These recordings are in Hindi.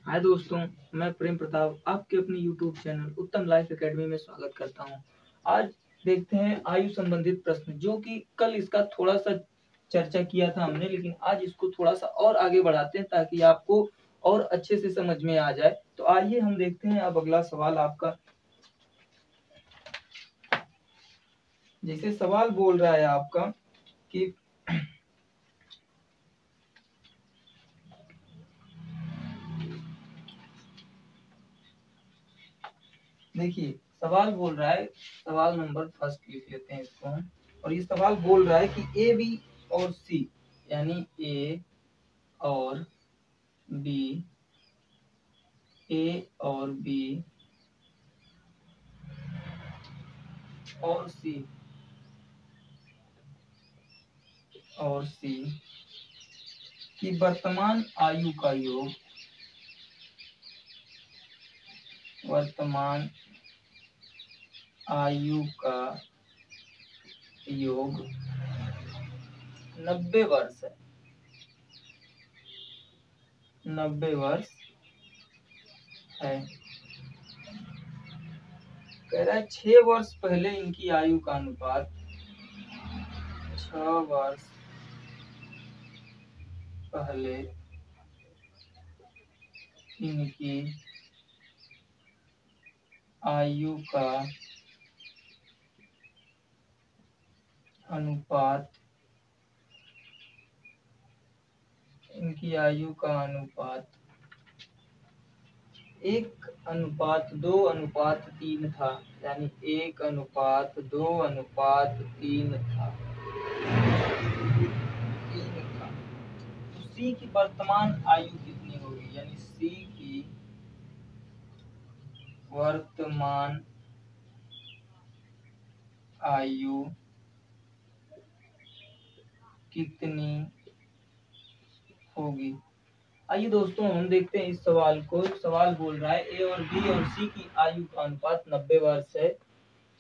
हाय दोस्तों, मैं प्रेम प्रताप आपके अपने YouTube चैनल उत्तम लाइफ एकेडमी में स्वागत करता हूं। आज देखते हैं आयु संबंधित प्रश्न, जो कि कल इसका थोड़ा सा चर्चा किया था हमने, लेकिन आज इसको थोड़ा सा और आगे बढ़ाते हैं ताकि आपको और अच्छे से समझ में आ जाए। तो आइए हम देखते हैं अब अगला सवाल आपका। जैसे सवाल बोल रहा है आपका कि देखिए, सवाल बोल रहा है, सवाल नंबर फर्स्ट लिख लेते हैं इसको हम। और ये सवाल बोल रहा है कि ए बी और सी, यानी ए और बी, ए और बी और सी और सी की वर्तमान आयु का योग, वर्तमान आयु का योग 90 वर्ष है। 90 वर्ष है। कह रहा है 6 वर्ष पहले इनकी आयु का अनुपात, 6 वर्ष पहले इनकी आयु का अनुपात, इनकी आयु का अनुपात 1:2:3 था, यानी 1:2:3 था। तो सी की वर्तमान आयु कितनी होगी, यानी सी की वर्तमान आयु कितनी होगी। आइए दोस्तों, हम देखते हैं इस सवाल को। सवाल बोल रहा है ए और बी और सी की आयु का अनुपात 90 वर्ष है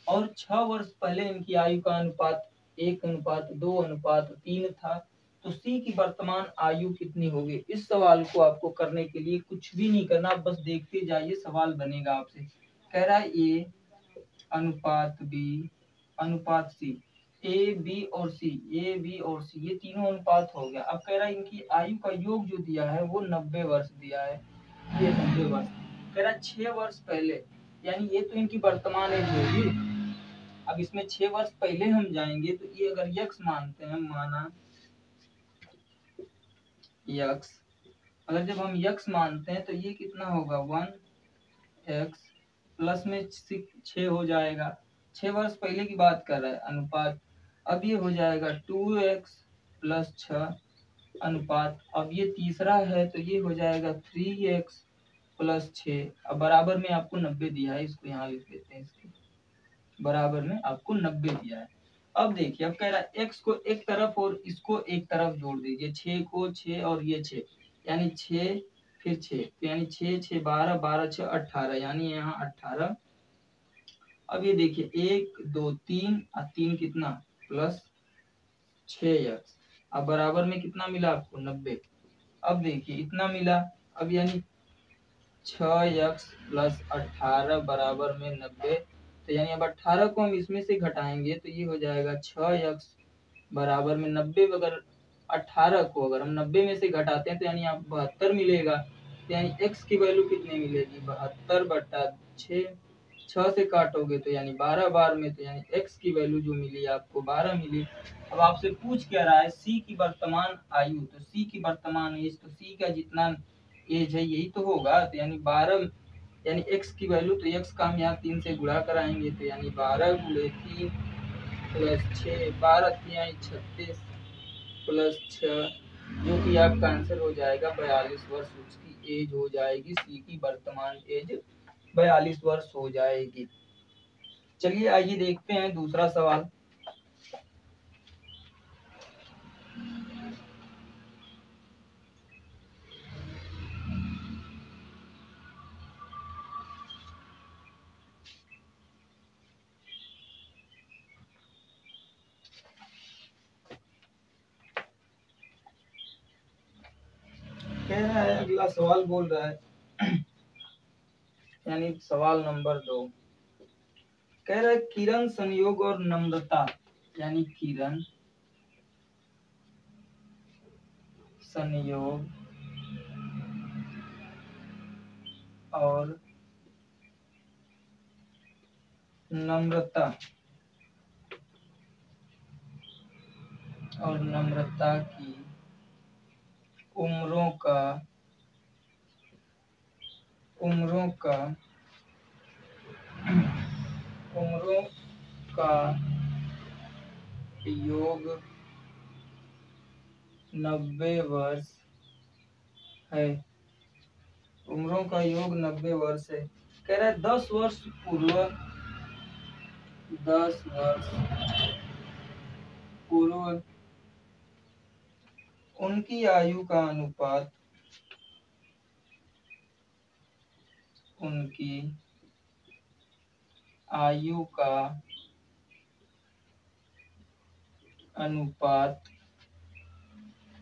और 6 वर्ष पहले इनकी आयु का अनुपात 1:2:3 था। तो सी की वर्तमान आयु कितनी होगी। इस सवाल को आपको करने के लिए कुछ भी नहीं करना, बस देखते जाइए, सवाल बनेगा आपसे। कह रहा है ए अनुपात बी अनुपात सी, ए बी और सी, ए बी और सी ये तीनों अनुपात हो गया। अब कह रहा है इनकी आयु का योग जो दिया है वो 90 वर्ष दिया है। ये 90 वर्ष कह रहा है 6 वर्ष पहले, यानी ये तो इनकी वर्तमान एज होगी। अब इसमें 6 वर्ष पहले हम जाएंगे तो ये अगर यक्स मानते हैं, माना यक्स, अगर जब हम यक्स मानते हैं तो ये कितना होगा 1x प्लस में 6 हो जाएगा। 6 वर्ष पहले की बात कर रहा है अनुपात। अब ये हो जाएगा 2x प्लस 6 अनुपात। अब ये तीसरा है तो ये हो जाएगा 3x प्लस 6। अब बराबर में आपको 90 दिया है, इसको यहाँ लिख देते हैं, इसके बराबर में आपको 90 दिया है। अब देखिए, अब कह रहा है x को एक तरफ और इसको एक तरफ जोड़ दीजिए, 6 को 6 और ये 6, यानी 6 फिर 6, तो यानी 6 6 12, 12 6 18, यानी यहाँ 18। अब ये देखिए 1 2 3 और 3 कितना प्लस 6x। अब बराबर में कितना मिला आपको 90। अब देखिए इतना मिला। अब यानी 6x प्लस 18 बराबर में 90। तो यानी अब 18 को हम इसमें से घटाएंगे तो ये हो जाएगा 6x बराबर में 90। अगर 18 को अगर हम 90 में से घटाते हैं तो यानी आप 72 मिलेगा। तो यानी x की वैल्यू कितनी मिलेगी 72/6। 6 से काटोगे तो यानी 12 बार में, तो यानी x की वैल्यू जो मिली आपको 12 मिली। अब आपसे पूछ क्या रहा है c की वर्तमान आयु, तो c की वर्तमान एज, तो c का जितना एज है यही तो होगा। तो यानी 12, यानी x की वैल्यू, तो x का हम यहाँ 3 से गुणा कराएंगे तो यानी 12 × 3 प्लस 6, 12 3 36 प्लस 6, जो कि आपका आंसर हो जाएगा 42 वर्ष उसकी एज हो जाएगी। सी की वर्तमान एज 42 वर्ष हो जाएगी। चलिए आइए देखते हैं दूसरा सवाल। कह रहा है, अगला सवाल बोल रहा है यानी सवाल नंबर 2 कह रहा है किरण संयोग और नम्रता, यानी किरण संयोग और नम्रता की उम्रों का योग 90 वर्ष है। उम्रों का योग 90 वर्ष है। कह रहा है 10 वर्ष पूर्व उनकी आयु का अनुपात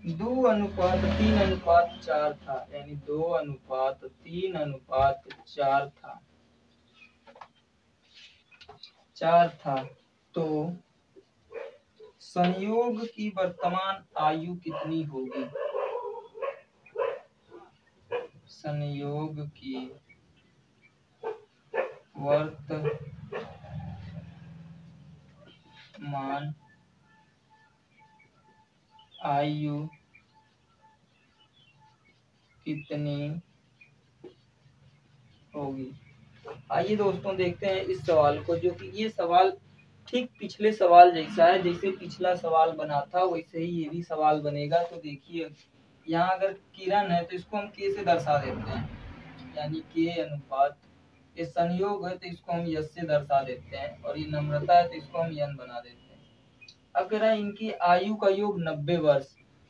दो अनुपात 3:4 था, यानी 2:3:4 था। तो संयोग की वर्तमान आयु कितनी होगी? संयोग की वर्तमान आयु कितनी होगी? आइए दोस्तों देखते हैं इस सवाल को, जो कि ये सवाल ठीक पिछले सवाल जैसा है। जैसे पिछला सवाल बना था वैसे ही ये भी सवाल बनेगा। तो देखिए यहाँ अगर किरण है तो इसको हम के से दर्शा देते हैं, यानी के अनुपात। ये संयोग है तो इसको हम यश से दर्शा देते हैं, और ये नम्रता है तो इसको हम यन बना देते हैं। अब कह रहा है इनकी आयु का योग 90 वर्ष,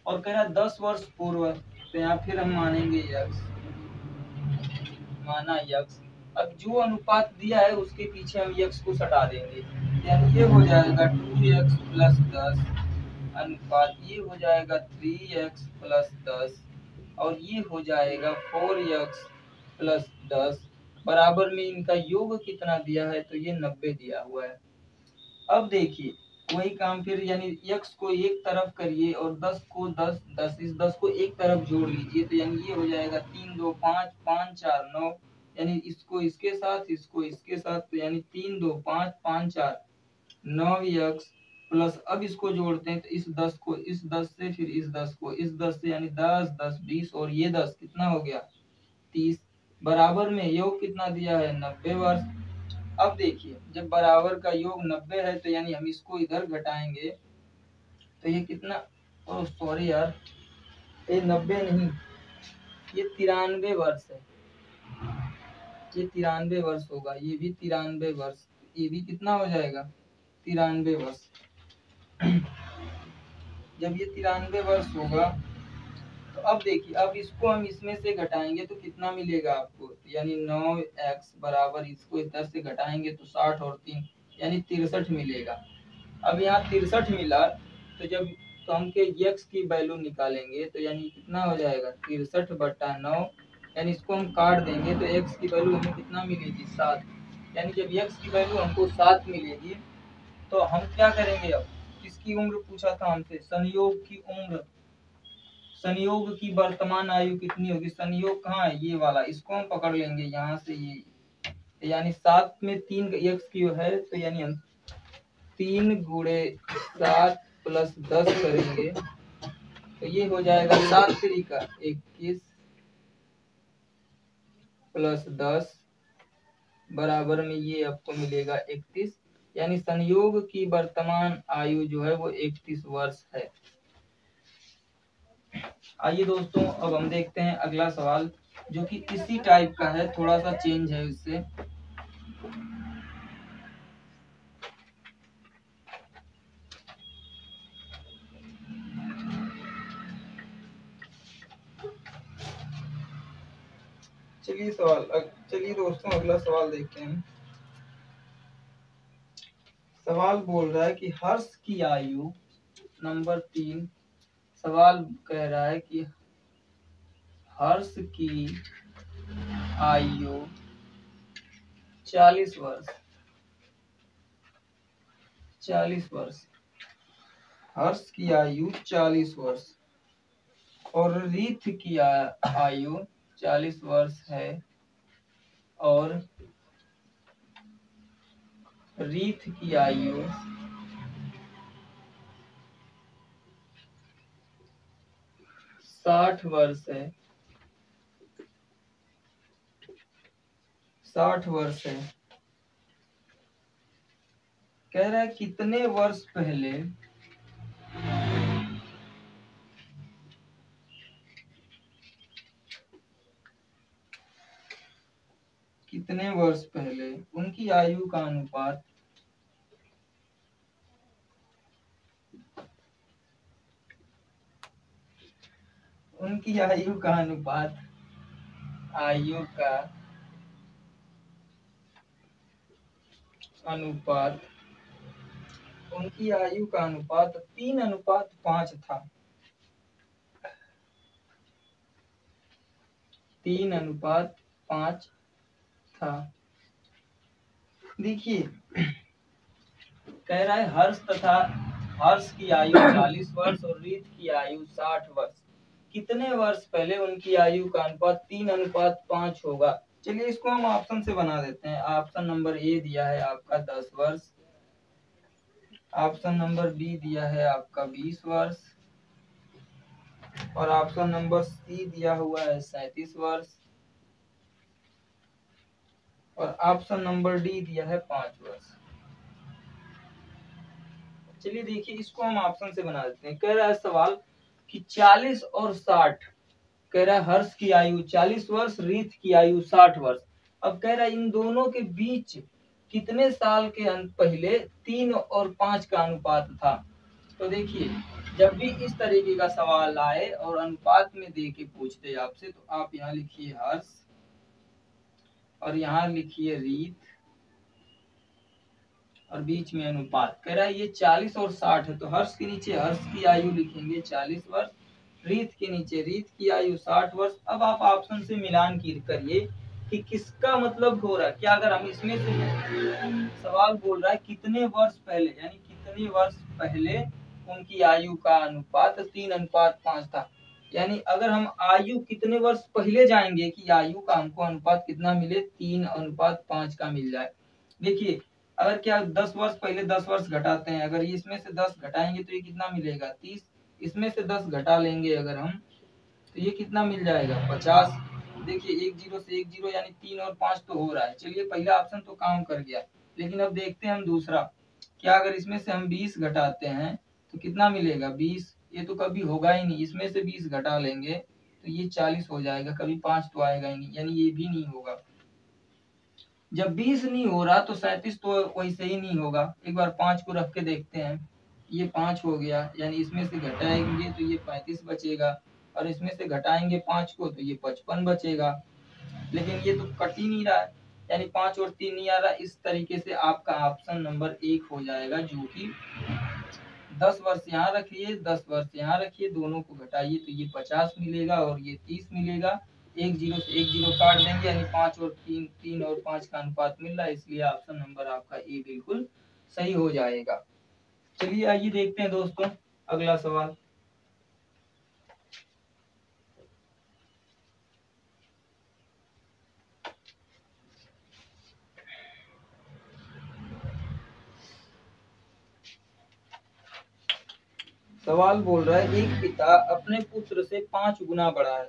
और कह रहा है 10 वर्ष पूर्व, तो यहाँ फिर हम मानेंगे यक्स, माना यक्स। अब जो अनुपात दिया है उसके पीछे हम यक्स को सटा देंगे, यानी ये हो जाएगा 2x + 10 अनुपात ये हो जाएगा 3x + 10, और ये हो जाएगा 4x + 10 बराबर में इनका योग कितना दिया है? तो ये 90 दिया हुआ है। अब देखिए वही काम फिर, यानी x को एक तरफ करिए और 10 को 10 10 इस 10 को एक तरफ जोड़ लीजिए, तो यानी ये हो जाएगा 3 2 5 5 4 9, यानी इसको इसके साथ इसको इसके साथ, तो यानी 3 2 5 5 4 9x प्लस, अब इसको जोड़ते हैं तो इस 10 को इस 10 से, फिर इस 10 को इस 10 से, यानी 10 10 20, और ये 10 कितना हो गया 30 बराबर में योग कितना दिया है 90 वर्ष। अब देखिए जब बराबर का योग 90 है तो यानी हम इसको इधर घटाएंगे तो ये कितना, ओ सॉरी यार, ये 90 नहीं, ये 93 वर्ष है। ये 93 वर्ष होगा, ये भी 93 वर्ष, ये भी कितना हो जाएगा 93 वर्ष। जब ये 93 वर्ष होगा तो अब देखिए, अब इसको हम इसमें से घटाएंगे तो कितना मिलेगा आपको, यानी 9x बराबर, इसको इधर से घटाएंगे तो 60 और 3 यानी 63 मिलेगा। अब यहाँ 63 मिला तो जब तो हम के x की वैल्यू निकालेंगे तो यानी कितना हो जाएगा 63/9, यानी इसको हम काट देंगे तो x की वैल्यू हमें कितना मिलेगी 7। यानी जब x की वैल्यू हमको 7 मिलेगी तो हम क्या करेंगे, अब किसकी उम्र पूछा था हमसे, संयोग की उम्र, संयोग की वर्तमान आयु कितनी होगी। संयोग कहाँ है, ये वाला, इसको हम पकड़ लेंगे यहाँ से, ये यानी 7 में 3 x की है, तो यानी हम 3 × 7 + 10 करेंगे तो ये हो जाएगा 7 3 का 21 + 10 बराबर में ये आपको मिलेगा 31, यानी संयोग की वर्तमान आयु जो है वो 31 वर्ष है। आइए दोस्तों अब हम देखते हैं अगला सवाल, जो कि इसी टाइप का है, थोड़ा सा चेंज है इससे। चलिए दोस्तों अगला सवाल देखते हैं। सवाल बोल रहा है कि हर्ष की आयु, नंबर 3 सवाल कह रहा है कि हर्ष की आयु 40 वर्ष। 40 वर्ष, हर्ष की आयु 40 वर्ष और रीथ की आयु 40 वर्ष है और रीथ की आयु 60 वर्ष है। 60 वर्ष है। कह रहा है कितने वर्ष पहले उनकी आयु का अनुपात आयु का अनुपात 3:5 था। 3:5 था। देखिए कह रहा है हर्ष की आयु 40 वर्ष और रीत की आयु 60 वर्ष। कितने वर्ष पहले उनकी आयु का अनुपात 3:5 होगा। चलिए इसको हम ऑप्शन से बना देते हैं। ऑप्शन नंबर ए दिया है आपका 10 वर्ष, ऑप्शन नंबर बी दिया है आपका 20 वर्ष और ऑप्शन नंबर सी दिया हुआ है 37 वर्ष और ऑप्शन नंबर डी दिया है 5 वर्ष। चलिए देखिए इसको हम ऑप्शन से बना देते हैं। कह रहा है सवाल कि 40 और 60, कह रहा है हर्ष की आयु 40 वर्ष, रीत की आयु 60 वर्ष। अब कह रहा है इन दोनों के बीच कितने साल के पहले 3 और 5 का अनुपात था। तो देखिए जब भी इस तरीके का सवाल आए और अनुपात में दे के पूछते आपसे, तो आप यहाँ लिखिए हर्ष और यहाँ लिखिए रीत और बीच में अनुपात। कह रहा है ये 40 और 60 है, तो हर्ष के नीचे हर्ष की आयु लिखेंगे 40 वर्ष, रीत के नीचे रीत की आयु 60 वर्ष। अब आप ऑप्शन से मिलान करिए कि किसका मतलब हो रहा है। क्या अगर हम इसमें से सवाल बोल रहा है कितने वर्ष पहले, यानी कितने वर्ष पहले उनकी आयु का अनुपात 3:5 था, यानी अगर हम आयु कितने वर्ष पहले जाएंगे कि आयु का हमको अनुपात कितना मिले, 3:5 का मिल जाए। देखिए अगर क्या 10 वर्ष पहले 10 वर्ष घटाते हैं, अगर इसमें से 10 घटाएंगे तो ये कितना मिलेगा 30, इसमें से 10 घटा लेंगे अगर हम तो ये कितना मिल जाएगा 50। देखिए 1 0 से 1 0 यानी 3 और 5 तो हो रहा है। चलिए पहला ऑप्शन तो काम कर गया, लेकिन अब देखते हैं हम दूसरा। क्या अगर इसमें से हम 20 घटाते हैं तो कितना मिलेगा 20, ये तो कभी होगा ही नहीं। इसमें से 20 घटा लेंगे तो ये 40 हो जाएगा, कभी 5 तो आएगा ही नहीं, यानी ये भी नहीं होगा। जब 20 नहीं हो रहा तो 37 तो वैसे ही नहीं होगा। एक बार 5 को रख के देखते हैं, ये 5 हो गया, यानी इसमें से घटाएंगे तो ये 35 बचेगा और इसमें से घटाएंगे 5 को तो ये 55 बचेगा। लेकिन ये तो कट ही नहीं रहा है, यानी 5 और 3 नहीं आ रहा। इस तरीके से आपका ऑप्शन नंबर 1 हो जाएगा, जो कि 10 वर्ष यहाँ रखिए 10 वर्ष यहाँ रखिए, दोनों को घटाइए तो ये 50 मिलेगा और ये 30 मिलेगा। 1 0 से 1 0 काट देंगे, यानी 5 और 3 और 5 का अनुपात मिल रहा है, इसलिए ऑप्शन नंबर आपका ए बिल्कुल सही हो जाएगा। चलिए आइए देखते हैं दोस्तों अगला सवाल। सवाल बोल रहा है एक पिता अपने पुत्र से 5 गुना बड़ा है।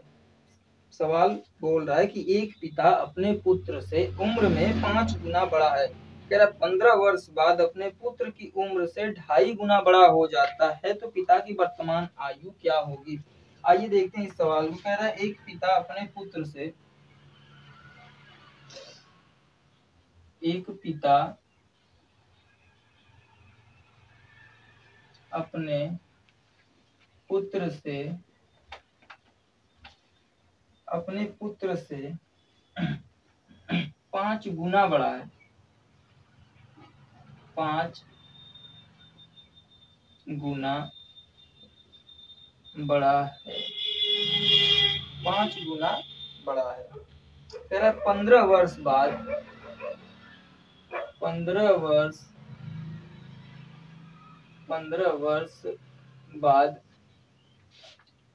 सवाल बोल रहा है कि एक पिता अपने पुत्र से उम्र में 5 गुना बड़ा है। कह रहा 15 वर्ष बाद अपने पुत्र की उम्र से 2.5 गुना बड़ा हो जाता है, तो पिता की वर्तमान आयु क्या होगी। आइए देखते हैं इस सवाल को। कह रहा है एक पिता अपने पुत्र से अपने पुत्र से 5 गुना बड़ा है। 5 गुना बड़ा है। 5 गुना बड़ा है। कह रहा है 15 वर्ष बाद 15 वर्ष बाद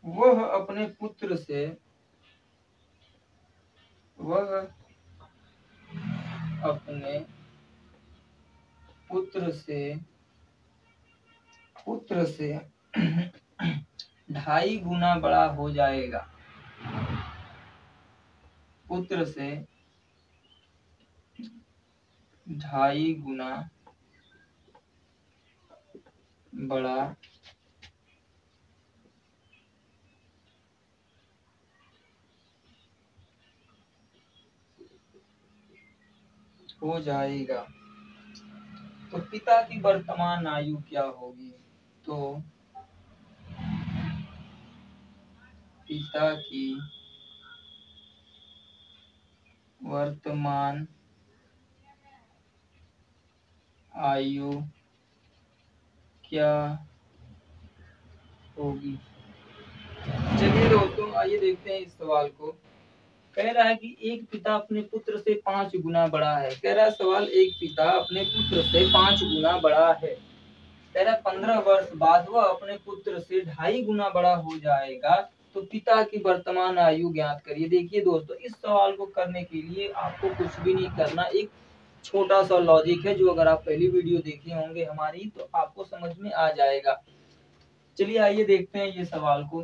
वह अपने पुत्र से पुत्र से 2.5 गुना बड़ा हो जाएगा। पुत्र से 2.5 गुना बड़ा हो जाएगा तो पिता की वर्तमान आयु क्या होगी? तो पिता की वर्तमान आयु क्या होगी? चलिए दोस्तों, आइए देखते हैं इस सवाल को। कह रहा है कि एक पिता अपने पुत्र से 5 गुना बड़ा है। कह रहा है सवाल, एक पिता अपने पुत्र से 5 गुना बड़ा है। कह रहा है 15 वर्ष बाद वह अपने पुत्र से 2.5 गुना बड़ा हो जाएगा तो पिता की वर्तमान आयु ज्ञात करिए। देखिए दोस्तों, इस सवाल को करने के लिए आपको कुछ भी नहीं करना, एक छोटा सा लॉजिक है जो अगर आप पहली वीडियो देखे होंगे हमारी तो आपको समझ में आ जाएगा। चलिए आइए देखते हैं ये सवाल को।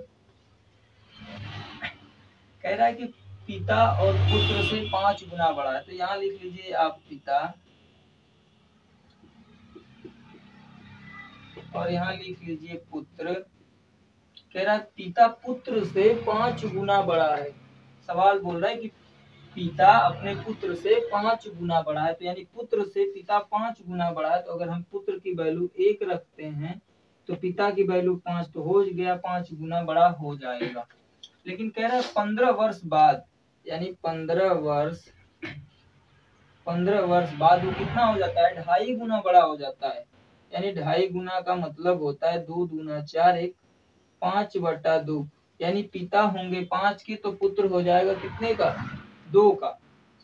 कह रहा है कि पिता और पुत्र से 5 गुना बड़ा है, तो यहाँ लिख लीजिए आप पिता और यहाँ लिख लीजिए पुत्र। कह रहा है पिता पुत्र से 5 गुना बड़ा है। सवाल बोल रहा है कि पिता अपने पुत्र से 5 गुना बड़ा है, तो यानी पुत्र से पिता 5 गुना बड़ा है। तो अगर हम पुत्र की वैल्यू 1 रखते हैं तो पिता की वैल्यू 5 तो हो गया, 5 गुना बड़ा हो जाएगा। लेकिन कह रहा है 15 वर्ष बाद, यानी 15 वर्ष बाद वो कितना हो जाता है? 2.5 गुना बड़ा हो जाता है। यानी 2.5 गुना का मतलब होता है 2 दूना 4, 1 5/2। यानी पिता होंगे 5 के तो पुत्र हो जाएगा कितने का? 2 का।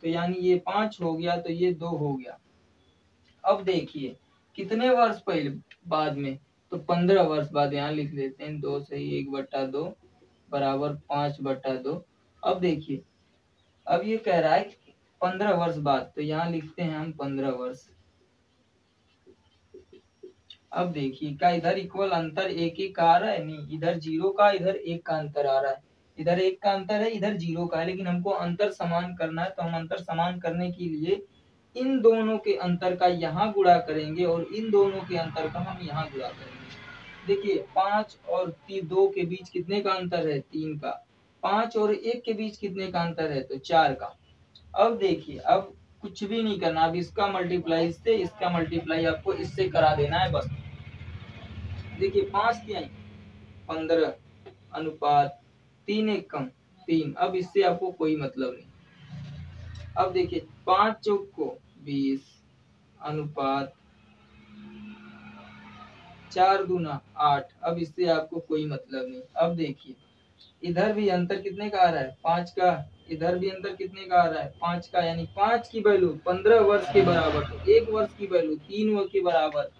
तो यानी ये 5 हो गया तो ये 2 हो गया। अब देखिए कितने वर्ष पहले बाद में, तो 15 वर्ष बाद। यहाँ लिख लेते हैं 2 सही 1/2 बराबर 5/2। अब देखिए, अब ये कह रहा है 15 वर्ष बाद, तो यहाँ लिखते हैं हम 15 वर्ष। अब देखिए क्या इधर इक्वल अंतर 1 का आ रहा है? नहीं, इधर 0 का, इधर 1 का अंतर आ रहा है। इधर 1 का अंतर है, इधर 0 का है, लेकिन हमको अंतर समान करना है। तो हम अंतर समान करने के लिए इन दोनों के अंतर का यहाँ गुणा करेंगे और इन दोनों के अंतर का हम यहाँ गुणा करेंगे। देखिए 5 और 2 के बीच कितने का अंतर है? 3 का। 5 और 1 के बीच कितने का अंतर है? तो 4 का। अब देखिए, अब कुछ भी नहीं करना, अब इसका मल्टीप्लाई इससे, इसका मल्टीप्लाई आपको इससे करा देना है बस। देखिए 5 क्या है? 15 अनुपात 3 1 कम 3। अब इससे आपको कोई मतलब नहीं। अब देखिए 5 चौक को 20 अनुपात 4 दूना 8। अब इससे आपको कोई मतलब नहीं। अब देखिए इधर भी अंतर कितने का आ रहा है? 5 का। इधर भी अंतर कितने का आ रहा है? 5 का। यानी 5 की वैल्यू 15 वर्ष के बराबर, तो 1 वर्ष की वैल्यू 3 वर्ष के बराबर,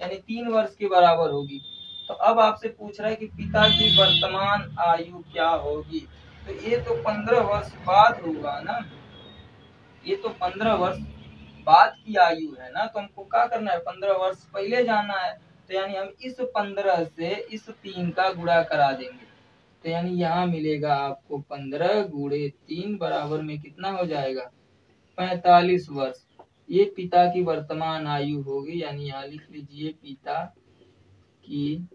यानी 3 वर्ष के बराबर होगी। तो अब आपसे पूछ रहा है कि पिता की वर्तमान आयु क्या होगी? तो ये तो 15 वर्ष बाद होगा ना, ये तो 15 वर्ष बाद की आयु है ना। तो हमको क्या करना है? 15 वर्ष पहले जाना है। तो यानी हम इस 15 से इस 3 का गुणा करा देंगे। तो यानी यहाँ मिलेगा आपको 15 गुणे 3 बराबर में कितना हो जाएगा? 45 वर्ष। ये पिता की वर्तमान आयु होगी। यानी यहाँ लिख लीजिए पिता की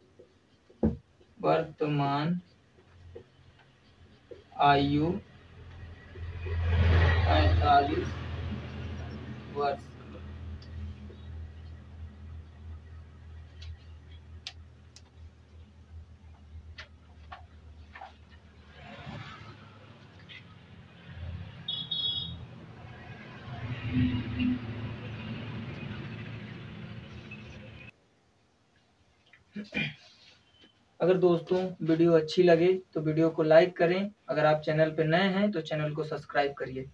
वर्तमान आयु 45 वर्ष। अगर दोस्तों वीडियो अच्छी लगे तो वीडियो को लाइक करें। अगर आप चैनल पर नए हैं तो चैनल को सब्सक्राइब करिए।